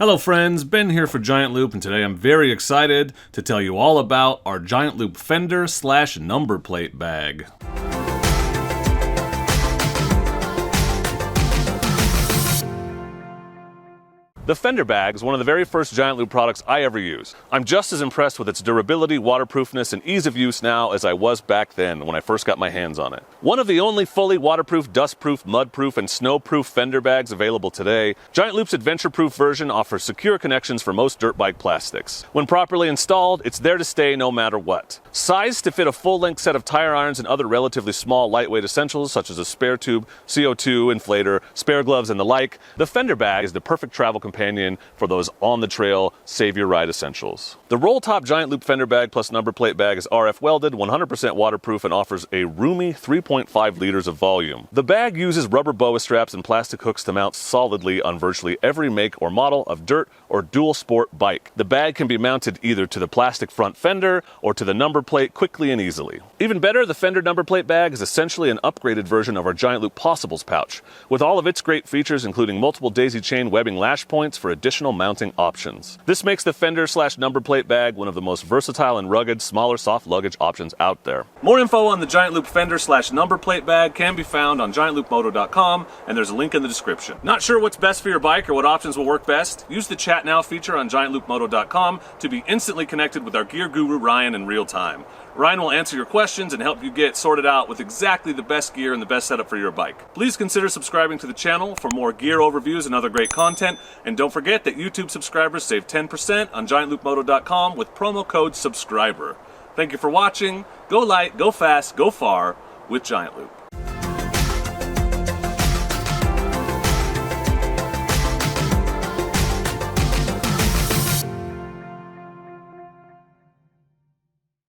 Hello friends, Ben here for Giant Loop, and today I'm very excited to tell you all about our Giant Loop Fender / number plate bag. The Fender bag is one of the very first Giant Loop products I ever used. I'm just as impressed with its durability, waterproofness, and ease of use now as I was back then when I first got my hands on it. One of the only fully waterproof, dustproof, mudproof, and snowproof Fender bags available today, Giant Loop's adventure-proof version offers secure connections for most dirt bike plastics. When properly installed, it's there to stay no matter what. Sized to fit a full-length set of tire irons and other relatively small, lightweight essentials such as a spare tube, CO2, inflator, spare gloves, and the like, the Fender bag is the perfect travel companion for those on-the-trail, save-your-ride essentials. The roll-top Giant Loop Fender bag plus number plate bag is RF-welded, 100% waterproof, and offers a roomy 3.5 liters of volume. The bag uses rubber boa straps and plastic hooks to mount solidly on virtually every make or model of dirt or dual sport bike. The bag can be mounted either to the plastic front fender or to the number plate quickly and easily. Even better, the Fender number plate bag is essentially an upgraded version of our Giant Loop Possibles pouch, with all of its great features including multiple daisy chain webbing lash points for additional mounting options. This makes the Fender / number plate bag one of the most versatile and rugged, smaller soft luggage options out there. More info on the Giant Loop Fender / number plate bag can be found on giantloopmoto.com, and there's a link in the description. Not sure what's best for your bike or what options will work best? Use the Chat Now feature on giantloopmoto.com to be instantly connected with our gear guru Ryan in real time. Ryan will answer your questions and help you get sorted out with exactly the best gear and the best setup for your bike. Please consider subscribing to the channel for more gear overviews and other great content, and don't forget that YouTube subscribers save 10% on giantloopmoto.com with promo code SUBSCRIBER. Thank you for watching. Go light, go fast, go far with Giant Loop.